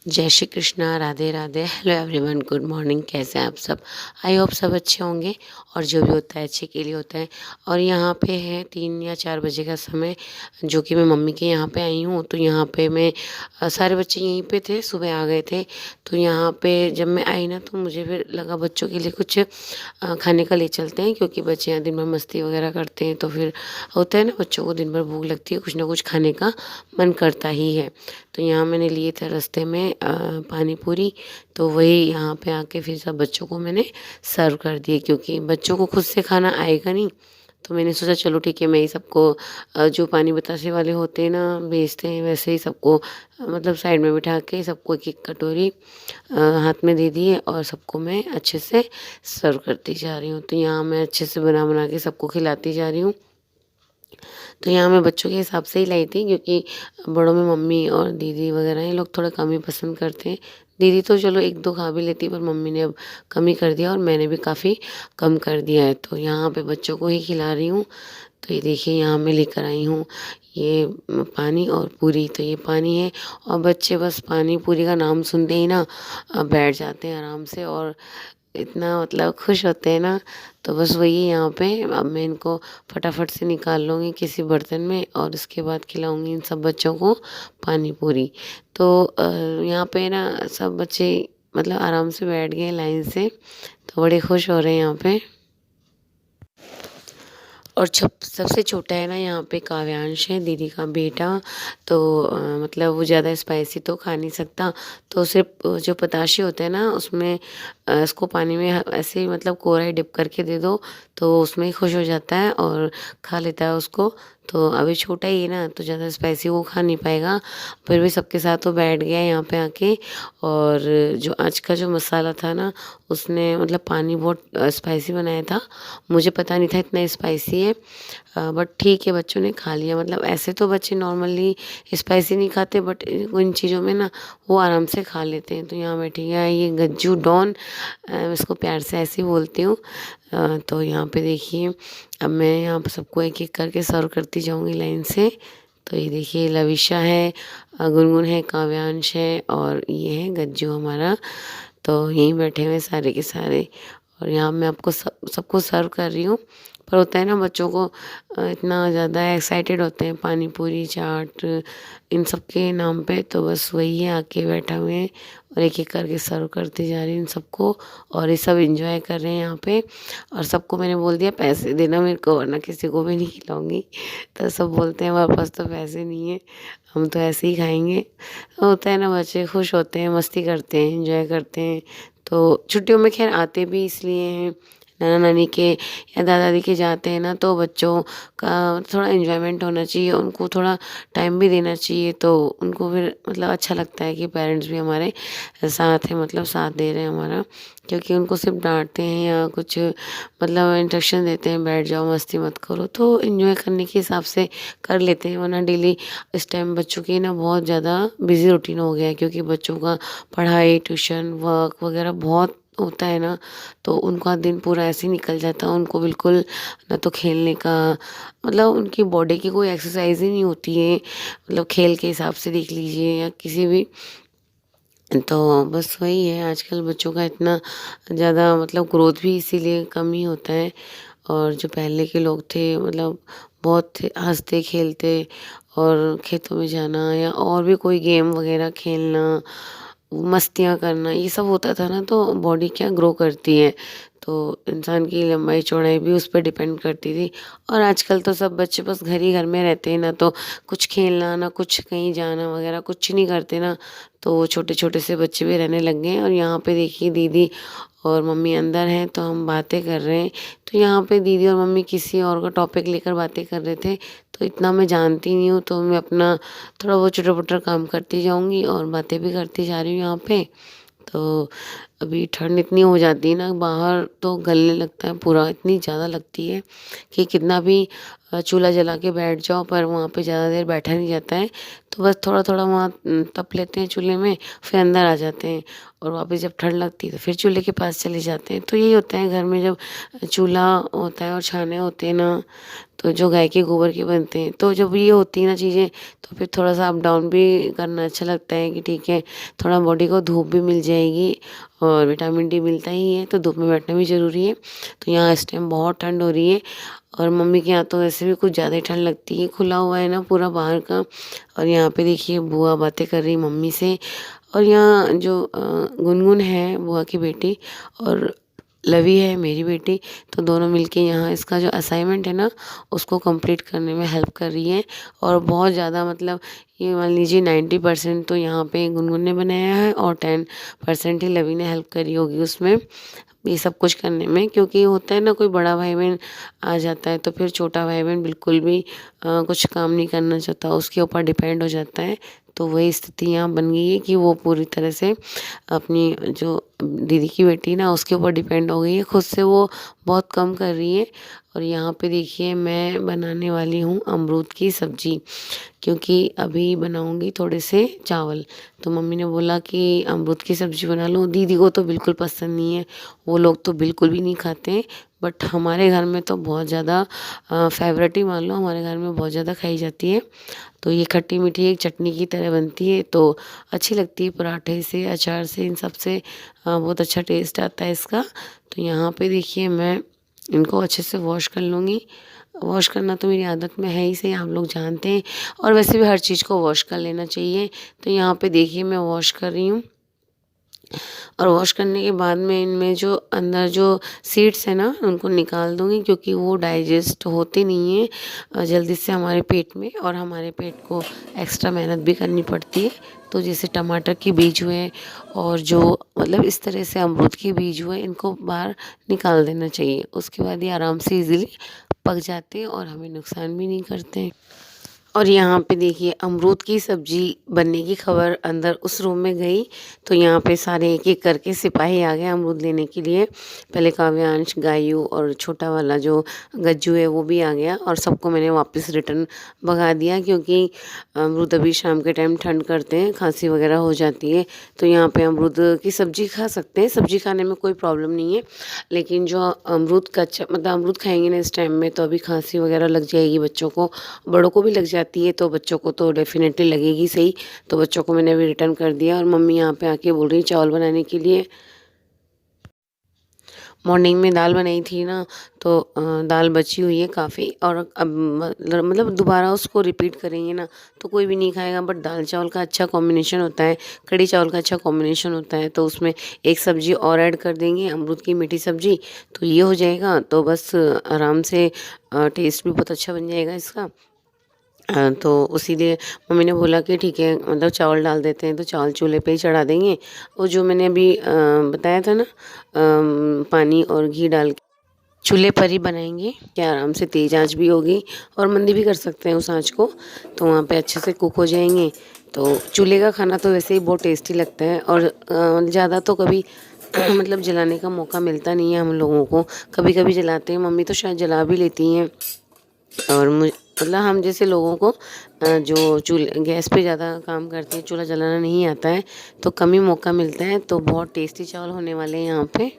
जय Shri Krishna, Radhe Radhe. Hello everyone, good morning. कैसे हैं आप सब? आई होप सब अच्छे होंगे और जो भी होता है अच्छे के लिए होता है। और यहाँ पे है 3 या 4 बजे का समय, जो कि मैं मम्मी के यहाँ पे आई हूँ। तो यहाँ पे मैं सारे बच्चे यहीं पे थे, सुबह आ गए थे। तो यहाँ पे जब मैं आई ना, तो मुझे फिर लगा बच्चों के लिए कुछ खाने का ले चलते हैं, क्योंकि बच्चे यहाँ दिन भर मस्ती वगैरह करते हैं। तो फिर होता है ना, बच्चों को दिन भर भूख लगती है, कुछ ना कुछ खाने का मन करता ही है। तो यहाँ मैंने लिए थे रास्ते में पानी पूरी। तो वही यहाँ पे आके फिर सब बच्चों को मैंने सर्व कर दिए, क्योंकि बच्चों को खुद से खाना आएगा नहीं। तो मैंने सोचा चलो ठीक है, मैं ही सबको जो पानी बतासे वाले होते हैं ना, बेचते हैं, वैसे ही सबको मतलब साइड में बिठा के सबको एक एक कटोरी हाथ में दे दिए और सबको मैं अच्छे से सर्व करती जा रही हूँ। तो यहाँ मैं अच्छे से बना बना के सबको खिलाती जा रही हूँ। तो यहाँ मैं बच्चों के हिसाब से ही लाई थी, क्योंकि बड़ों में मम्मी और दीदी वगैरह ये लोग थोड़ा कम ही पसंद करते हैं। दीदी तो चलो 1-2 खा भी लेती, पर मम्मी ने अब कम ही कर दिया और मैंने भी काफ़ी कम कर दिया है। तो यहाँ पे बच्चों को ही खिला रही हूँ। तो ये देखिए, यहाँ मैं लेकर आई हूँ ये पानी और पूरी। तो ये पानी है, और बच्चे बस पानी पूरी का नाम सुनते ही ना बैठ जाते हैं आराम से, और इतना मतलब खुश होते हैं ना। तो बस वही यहाँ पे अब मैं इनको फटाफट से निकाल लूँगी किसी बर्तन में, और उसके बाद खिलाऊँगी इन सब बच्चों को पानी पूरी। तो यहाँ पे ना सब बच्चे मतलब आराम से बैठ गए लाइन से, तो बड़े खुश हो रहे हैं यहाँ पे। और सबसे छोटा है ना यहाँ पे काव्यांश है, दीदी का बेटा। तो मतलब वो ज़्यादा स्पाइसी तो खा नहीं सकता। तो सिर्फ जो पताशे होते हैं ना, उसमें इसको पानी में ऐसे ही मतलब कोरा ही डिप करके दे दो, तो उसमें ही खुश हो जाता है और खा लेता है उसको। तो अभी छोटा ही है ना, तो ज़्यादा स्पाइसी वो खा नहीं पाएगा। फिर भी सबके साथ वो बैठ गया यहाँ पे आके। और जो आज का जो मसाला था ना, उसने मतलब पानी बहुत स्पाइसी बनाया था। मुझे पता नहीं था इतना स्पाइसी है, बट ठीक है, बच्चों ने खा लिया। मतलब ऐसे तो बच्चे नॉर्मली स्पाइसी नहीं खाते, बट इन चीज़ों में ना वो आराम से खा लेते हैं। तो यहाँ बैठी है ये गज्जू डॉन, इसको प्यार से ऐसे ही बोलती हूँ। तो यहाँ पे देखिए, अब मैं यहाँ पे सबको एक एक करके सर्व करती जाऊँगी लाइन से। तो ये देखिए, लविशा है, गुनगुन है, काव्यांश है, और ये है गज्जू हमारा। तो यहीं बैठे हुए सारे के सारे, और यहाँ मैं आपको सबको सर्व कर रही हूँ। पर होता है ना, बच्चों को इतना ज़्यादा एक्साइटेड होते हैं पानी पूरी चाट इन सब के नाम पे। तो बस वही है, आके बैठा हुए हैं और एक एक करके सर्व करती जा रही हूँ इन सबको। और ये सब एंजॉय कर रहे हैं यहाँ पे। और सबको मैंने बोल दिया पैसे देना मेरे को, वरना किसी को भी नहीं खिलाऊंगी। तो सब बोलते हैं हमारे पास तो पैसे नहीं है, हम तो ऐसे ही खाएंगे। होता है ना, बच्चे खुश होते हैं, मस्ती करते हैं, एंजॉय करते हैं। तो छुट्टियों में खैर आते भी इसलिए हैं, नाना नानी के या दादा दादी के जाते हैं ना, तो बच्चों का थोड़ा एंजॉयमेंट होना चाहिए, उनको थोड़ा टाइम भी देना चाहिए। तो उनको फिर मतलब अच्छा लगता है कि पेरेंट्स भी हमारे साथ हैं, मतलब साथ दे रहे हैं हमारा। क्योंकि उनको सिर्फ डांटते हैं या कुछ मतलब इंस्ट्रक्शन देते हैं, बैठ जाओ मस्ती मत करो, तो एंजॉय करने के हिसाब से कर लेते हैं। वरना डेली इस टाइम बच्चों की ना बहुत ज़्यादा बिजी रूटीन हो गया है, क्योंकि बच्चों का पढ़ाई ट्यूशन वर्क वगैरह बहुत होता है ना। तो उनका दिन पूरा ऐसे ही निकल जाता है, उनको बिल्कुल ना तो खेलने का मतलब उनकी बॉडी की कोई एक्सरसाइज ही नहीं होती है। मतलब खेल के हिसाब से देख लीजिए या किसी भी। तो बस वही है, आजकल बच्चों का इतना ज़्यादा मतलब ग्रोथ भी इसीलिए कम ही होता है। और जो पहले के लोग थे मतलब बहुत हंसते खेलते, और खेतों में जाना या और भी कोई गेम वगैरह खेलना, मस्तियाँ करना, ये सब होता था ना, तो बॉडी क्या ग्रो करती है। तो इंसान की लंबाई चौड़ाई भी उस पर डिपेंड करती थी। और आजकल तो सब बच्चे बस घर ही घर में रहते हैं ना, तो कुछ खेलना ना कुछ कहीं जाना वगैरह कुछ नहीं करते ना। तो वो छोटे छोटे से बच्चे भी रहने लग गए हैं। और यहाँ पे देखिए, दीदी और मम्मी अंदर हैं, तो हम बातें कर रहे हैं। तो यहाँ पे दीदी और मम्मी किसी और का टॉपिक लेकर बातें कर रहे थे। तो इतना मैं जानती नहीं हूँ, तो मैं अपना थोड़ा बहुत चुटर पुटर काम करती जाऊँगी और बातें भी करती जा रही हूँ यहाँ पे। तो अभी ठंड इतनी हो जाती है ना, बाहर तो गलने लगता है पूरा, इतनी ज़्यादा लगती है कि कितना भी चूल्हा जला के बैठ जाओ पर वहाँ पे ज़्यादा देर बैठा नहीं जाता है। तो बस थोड़ा-थोड़ा वहाँ तप लेते हैं चूल्हे में, फिर अंदर आ जाते हैं और वापस जब ठंड लगती है तो फिर चूल्हे के पास चले जाते हैं। तो यही होता है घर में जब चूल्हा होता है और छाने होते हैं ना, तो जो गाय के गोबर के बनते हैं, तो जब ये होती है ना चीज़ें, तो फिर थोड़ा-सा अप डाउन भी करना अच्छा लगता है कि ठीक है, थोड़ा बॉडी को धूप भी मिल जाएगी और विटामिन डी मिलता ही है, तो धूप में बैठना भी ज़रूरी है। तो यहाँ इस टाइम बहुत ठंड हो रही है और मम्मी के यहाँ तो वैसे भी कुछ ज़्यादा ही ठंड लगती है, खुला हुआ है ना पूरा बाहर का। और यहाँ पे देखिए बुआ बातें कर रही मम्मी से, और यहाँ जो गुनगुन है बुआ की बेटी और लवी है मेरी बेटी, तो दोनों मिलके यहाँ इसका जो असाइनमेंट है ना उसको कंप्लीट करने में हेल्प कर रही हैं। और बहुत ज़्यादा मतलब ये मान लीजिए 90% तो यहाँ पे गुनगुन ने बनाया है और 10% ही लवी ने हेल्प करी होगी उसमें, ये सब कुछ करने में। क्योंकि होता है ना, कोई बड़ा भाई-बहन आ जाता है तो फिर छोटा भाई-बहन बिल्कुल भी कुछ काम नहीं करना चाहता, उसके ऊपर डिपेंड हो जाता है। तो वही स्थिति यहाँ बन गई है कि वो पूरी तरह से अपनी जो दीदी की बेटी ना उसके ऊपर डिपेंड हो गई है, खुद से वो बहुत कम कर रही है। और यहाँ पे देखिए मैं बनाने वाली हूँ अमरूद की सब्ज़ी, क्योंकि अभी बनाऊँगी थोड़े से चावल। तो मम्मी ने बोला कि अमरूद की सब्ज़ी बना लो, दीदी को तो बिल्कुल पसंद नहीं है, वो लोग तो बिल्कुल भी नहीं खाते हैं। बट हमारे घर में तो बहुत ज़्यादा फ़ेवरेट ही मान लो, हमारे घर में बहुत ज़्यादा खाई जाती है। तो ये खट्टी मीठी एक चटनी की तरह बनती है, तो अच्छी लगती है पराठे से, अचार से, इन सब से बहुत अच्छा टेस्ट आता है इसका। तो यहाँ पे देखिए मैं इनको अच्छे से वॉश कर लूँगी। वॉश करना तो मेरी आदत में है ही सही, आप लोग जानते हैं, और वैसे भी हर चीज़ को वॉश कर लेना चाहिए। तो यहाँ पे देखिए मैं वॉश कर रही हूँ, और वॉश करने के बाद में इनमें जो अंदर जो सीड्स हैं ना उनको निकाल दूँगी, क्योंकि वो डाइजेस्ट होते नहीं हैं जल्दी से हमारे पेट में, और हमारे पेट को एक्स्ट्रा मेहनत भी करनी पड़ती है। तो जैसे टमाटर के बीज हुए और जो मतलब इस तरह से अमरूद के बीज हुए, इनको बाहर निकाल देना चाहिए। उसके बाद ये आराम से ईज़िली पक जाते हैं और हमें नुकसान भी नहीं करते हैं। और यहाँ पे देखिए अमरूद की सब्ज़ी बनने की खबर अंदर उस रूम में गई, तो यहाँ पे सारे एक-एक करके सिपाही आ गए अमरूद लेने के लिए। पहले काव्यांश, गायू और छोटा वाला जो गज्जू है वो भी आ गया, और सबको मैंने वापस रिटर्न भगा दिया, क्योंकि अमरूद अभी शाम के टाइम ठंड करते हैं, खाँसी वगैरह हो जाती है। तो यहाँ पे अमरूद की सब्ज़ी खा सकते हैं, सब्ज़ी खाने में कोई प्रॉब्लम नहीं है। लेकिन जो अमरूद कच्चा मतलब अमरूद खाएँगे ना इस टाइम में, तो अभी खाँसी वगैरह लग जाएगी बच्चों को, बड़ों को भी लग जाती है, तो बच्चों को तो डेफ़िनेटली लगेगी सही। तो बच्चों को मैंने अभी रिटर्न कर दिया, और मम्मी यहाँ पे आके बोल रही है चावल बनाने के लिए। मॉर्निंग में दाल बनाई थी ना, तो दाल बची हुई है काफ़ी, और अब मतलब दोबारा उसको रिपीट करेंगे ना तो कोई भी नहीं खाएगा। बट दाल चावल का अच्छा कॉम्बिनेशन होता है, कढ़ी चावल का अच्छा कॉम्बिनेशन होता है, तो उसमें एक सब्ज़ी और ऐड कर देंगे, अमरूद की मीठी सब्ज़ी, तो ये हो जाएगा। तो बस आराम से टेस्ट भी बहुत अच्छा बन जाएगा इसका। तो इसीलिए मम्मी ने बोला कि ठीक है, मतलब चावल डाल देते हैं, तो चावल चूल्हे पे ही चढ़ा देंगे। और जो मैंने अभी बताया था ना, पानी और घी डाल के चूल्हे पर ही बनाएंगे, क्या आराम से तेज़ आंच भी होगी, और मंदी भी कर सकते हैं उस आंच को, तो वहाँ पे अच्छे से कुक हो जाएंगे। तो चूल्हे का खाना तो वैसे ही बहुत टेस्टी लगता है, और ज़्यादा तो कभी मतलब जलाने का मौका मिलता नहीं है हम लोगों को, कभी कभी जलाते हैं, मम्मी तो शायद जला भी लेती हैं। और मतलब हम जैसे लोगों को जो गैस पे ज़्यादा काम करते हैं, चूल्हा जलाना नहीं आता है, तो कम ही मौका मिलता है। तो बहुत टेस्टी चावल होने वाले हैं यहाँ पे।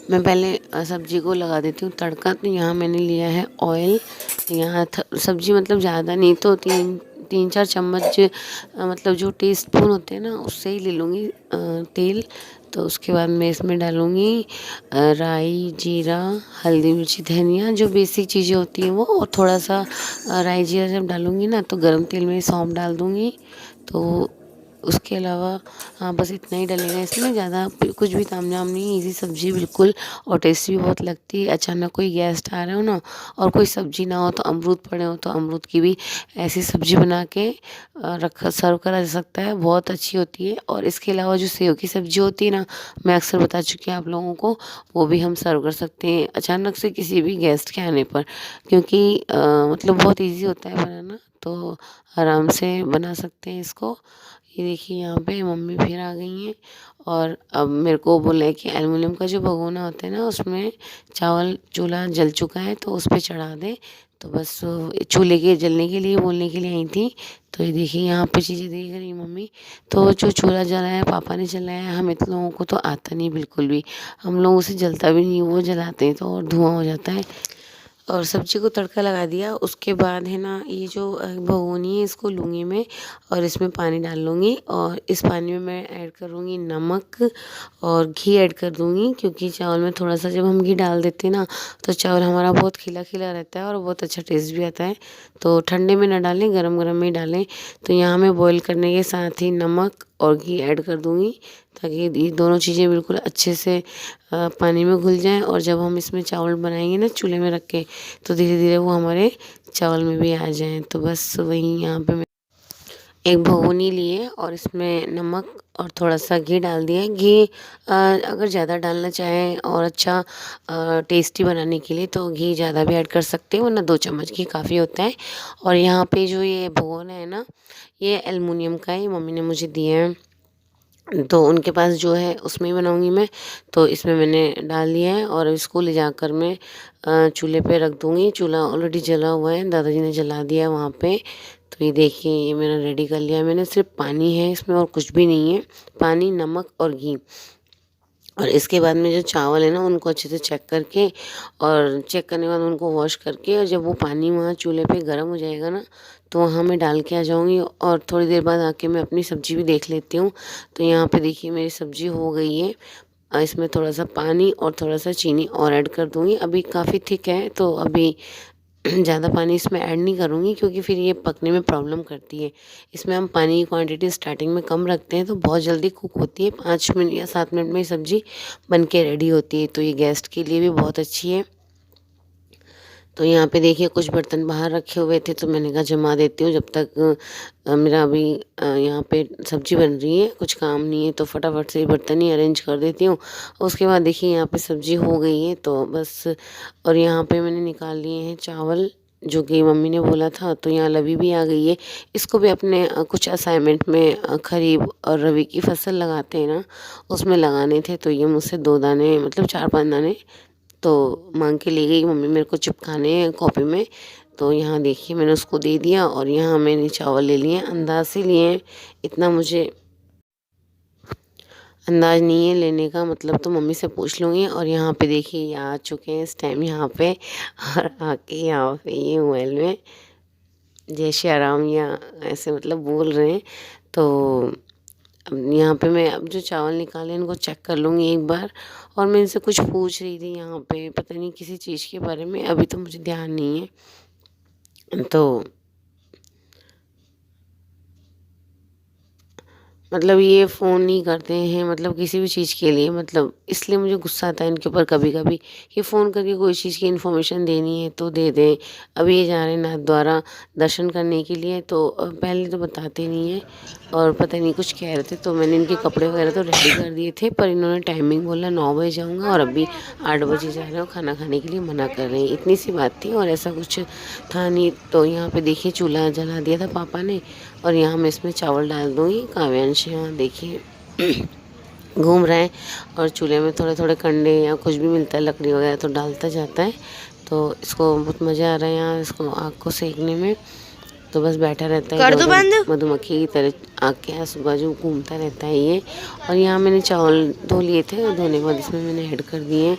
मैं पहले सब्ज़ी को लगा देती हूँ तड़का। तो यहाँ मैंने लिया है ऑयल, यहाँ सब्ज़ी मतलब ज़्यादा नहीं, तो 3-4 चम्मच मतलब जो टीस्पून होते हैं ना उससे ही ले लूँगी तेल। तो उसके बाद मैं इसमें डालूँगी राई, जीरा, हल्दी, मिर्ची, धनिया, जो बेसिक चीज़ें होती हैं वो, और थोड़ा सा राई जीरा जब डालूँगी ना तो गरम तेल में सौंफ डाल दूँगी। तो उसके अलावा हाँ बस इतना ही डलेगा इसमें, ज़्यादा कुछ भी तामझाम नहीं है। इजी सब्ज़ी बिल्कुल, और टेस्टी भी बहुत लगती है। अचानक कोई गेस्ट आ रहे हो ना और कोई सब्ज़ी ना हो तो अमरूद पड़े हो तो अमरूद की भी ऐसी सब्ज़ी बना के रख सर्व करा जा सकता है, बहुत अच्छी होती है। और इसके अलावा जो सेव की सब्ज़ी होती है ना, मैं अक्सर बता चुकी हूँ आप लोगों को, वो भी हम सर्व कर सकते हैं अचानक से किसी भी गेस्ट के आने पर, क्योंकि मतलब बहुत ईज़ी होता है बनाना, तो आराम से बना सकते हैं इसको। ये देखिए यहाँ पे मम्मी फिर आ गई हैं और अब मेरे को बोला है कि एल्युमिनियम का जो भगोना होता है ना, उसमें चावल चूल्हा जल चुका है तो उस पे चढ़ा दे। तो बस चूल्हे के जलने के लिए बोलने के लिए आई थी। तो ये देखिए यहाँ पे चीज़ें देख रही मम्मी। तो जो चूल्हा जलाया है पापा ने जलाया है, हम इतने लोगों को तो आता नहीं बिल्कुल भी, हम लोगों से जलता भी नहीं, वो जलाते हैं तो और धुआं हो जाता है। और सब्ज़ी को तड़का लगा दिया, उसके बाद है ना ये जो भगोनी है इसको लूँगी मैं और इसमें पानी डाल लूँगी, और इस पानी में मैं ऐड करूँगी नमक और घी ऐड कर दूँगी, क्योंकि चावल में थोड़ा सा जब हम घी डाल देते हैं ना तो चावल हमारा बहुत खिला खिला रहता है और बहुत अच्छा टेस्ट भी आता है। तो ठंडे में ना डालें, गरम गरम में ही डालें। तो यहाँ मैं बॉईल करने के साथ ही नमक और घी ऐड कर दूँगी, ताकि ये दोनों चीज़ें बिल्कुल अच्छे से पानी में घुल जाएँ, और जब हम इसमें चावल बनाएंगे ना चूल्हे में रख के तो धीरे धीरे वो हमारे चावल में भी आ जाएँ। तो बस वही यहाँ पे मैं एक भगोनी लिए और इसमें नमक और थोड़ा सा घी डाल दिया। घी अगर ज़्यादा डालना चाहें और अच्छा टेस्टी बनाने के लिए तो घी ज़्यादा भी ऐड कर सकते हैं, वरना 2 चम्मच घी काफ़ी होता है। और यहाँ पे जो ये भगोना है ना, ये एल्युमिनियम का है, मम्मी ने मुझे दिया है, तो उनके पास जो है उसमें ही बनाऊंगी मैं। तो इसमें मैंने डाल दिया है और इसको ले जाकर मैं चूल्हे पे रख दूंगी। चूल्हा ऑलरेडी जला हुआ है, दादाजी ने जला दिया है वहाँ पे। तो ये देखिए ये मैंने रेडी कर लिया है, मैंने सिर्फ पानी है इसमें और कुछ भी नहीं है, पानी नमक और घी। और इसके बाद में जो चावल है ना उनको अच्छे से चेक करके, और चेक करने के बाद उनको वॉश करके, और जब वो पानी वहाँ चूल्हे पे गर्म हो जाएगा ना तो वहाँ मैं डाल के आ जाऊँगी, और थोड़ी देर बाद आके मैं अपनी सब्ज़ी भी देख लेती हूँ। तो यहाँ पे देखिए मेरी सब्ज़ी हो गई है। इसमें थोड़ा सा पानी और थोड़ा सा चीनी और ऐड कर दूँगी। अभी काफ़ी थिक है तो अभी ज़्यादा पानी इसमें ऐड नहीं करूँगी, क्योंकि फिर ये पकने में प्रॉब्लम करती है। इसमें हम पानी की क्वांटिटी स्टार्टिंग में कम रखते हैं तो बहुत जल्दी कुक होती है, 5 मिनट या 7 मिनट में ये सब्ज़ी बन के रेडी होती है। तो ये गेस्ट के लिए भी बहुत अच्छी है। तो यहाँ पे देखिए कुछ बर्तन बाहर रखे हुए थे तो मैंने कहा जमा देती हूँ, जब तक मेरा अभी यहाँ पे सब्ज़ी बन रही है, कुछ काम नहीं है तो फटाफट से ये बर्तन ही अरेंज कर देती हूँ। उसके बाद देखिए यहाँ पे सब्ज़ी हो गई है तो बस। और यहाँ पे मैंने निकाल लिए हैं चावल, जो कि मम्मी ने बोला था। तो यहाँ लवी भी आ गई है, इसको भी अपने कुछ असाइनमेंट में खरीफ और रबी की फसल लगाते हैं ना, उसमें लगाने थे। तो ये मुझसे 2 दाने मतलब 4-5 दाने तो मांग के ले गई मम्मी, मेरे को चिपकाने हैं कॉपी में। तो यहाँ देखिए मैंने उसको दे दिया, और यहाँ मैंने चावल ले लिए, अंदाज से लिए हैं, इतना मुझे अंदाज नहीं है लेने का, मतलब तो मम्मी से पूछ लूँगी। और यहाँ पे देखिए ये आ चुके हैं इस टाइम यहाँ पे, और आके यहाँ पे ये मोबाइल में जय श्री राम या ऐसे मतलब बोल रहे हैं। तो अब यहाँ पे मैं अब जो चावल निकाले इनको चेक कर लूँगी एक बार। और मैं इनसे कुछ पूछ रही थी यहाँ पे, पता नहीं किसी चीज़ के बारे में, अभी तो मुझे ध्यान नहीं है। तो मतलब ये फ़ोन नहीं करते हैं मतलब किसी भी चीज़ के लिए, मतलब इसलिए मुझे गुस्सा आता है इनके ऊपर कभी कभी, कि फ़ोन करके कोई चीज़ की इन्फॉर्मेशन देनी है तो दे दें। अभी ये जा रहे हैं नाथ द्वारा दर्शन करने के लिए, तो पहले तो बताते नहीं हैं, और पता नहीं कुछ कह रहे थे। तो मैंने इनके कपड़े वगैरह तो रेडी कर दिए थे, पर इन्होंने टाइमिंग बोला 9 बजे जाऊँगा, और अभी 8 बजे जा रहे हो, खाना खाने के लिए मना कर रहे हैं। इतनी सी बात थी और ऐसा कुछ था नहीं। तो यहाँ पे देखिए चूल्हा जला दिया था पापा ने, और यहाँ मैं इसमें चावल डाल दूँगी। काव्यांश यहाँ देखिए घूम रहा है, और चूल्हे में थोड़े थोड़े कंडे या कुछ भी मिलता है लकड़ी वगैरह तो डालता जाता है। तो इसको बहुत मज़ा आ रहा है यहाँ इसको आग को सेकने में। तो बस बैठा रहता है इधर-उधर मधुमक्खी की तरह आग के आजू बाजू घूमता रहता है ये। और यहाँ मैंने चावल धो लिए थे, और धोने के बाद इसमें मैंने ऐड कर दिए।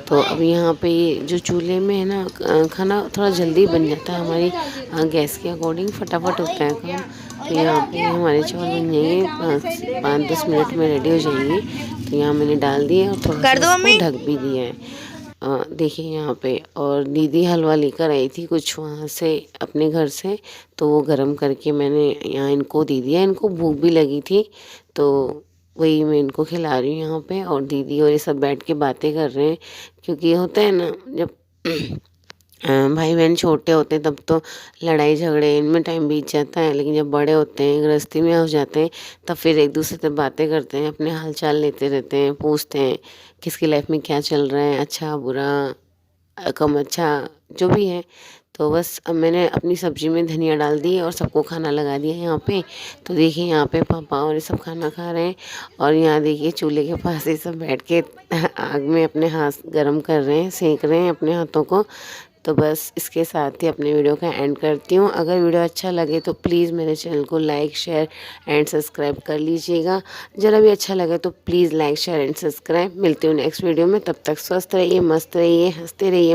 तो अब यहाँ पे ये जो चूल्हे में है ना खाना थोड़ा जल्दी बन जाता है, हमारी गैस के अकॉर्डिंग फटाफट होता है काम। तो यहाँ पे हमारे चावल बन जाएंगे, 5-10 मिनट में रेडी हो जाएंगे। तो यहाँ मैंने डाल दिए और थोड़ा सा इसको ढक भी दिया है। देखिए यहाँ पे और दीदी हलवा लेकर आई थी कुछ वहाँ से अपने घर से, तो वो गरम करके मैंने यहाँ इनको दे दिया। इनको भूख भी लगी थी, तो वही मैं इनको खिला रही हूँ यहाँ पे। और दीदी और ये सब बैठ के बातें कर रहे हैं, क्योंकि होता है ना जब भाई बहन छोटे होते हैं तब तो लड़ाई झगड़े इनमें टाइम बीत जाता है, लेकिन जब बड़े होते हैं गृहस्थी में हो जाते हैं तब फिर एक दूसरे से बातें करते हैं, अपने हाल चाल लेते रहते हैं, पूछते हैं किसकी लाइफ में क्या चल रहा है, अच्छा बुरा, कम अच्छा, जो भी है। तो बस अब मैंने अपनी सब्जी में धनिया डाल दी और सबको खाना लगा दिया यहाँ पे। तो देखिए यहाँ पे पापा और ये सब खाना खा रहे हैं, और यहाँ देखिए चूल्हे के पास ये सब बैठ के आग में अपने हाथ गरम कर रहे हैं, सेक रहे हैं अपने हाथों को। तो बस इसके साथ ही अपने वीडियो का एंड करती हूँ। अगर वीडियो अच्छा लगे तो प्लीज़ मेरे चैनल को लाइक शेयर एंड सब्सक्राइब कर लीजिएगा। ज़रा भी अच्छा लगे तो please like share and subscribe. मिलती हूँ नेक्स्ट वीडियो में, तब तक स्वस्थ रहिए, मस्त रहिए, हंसते रहिए,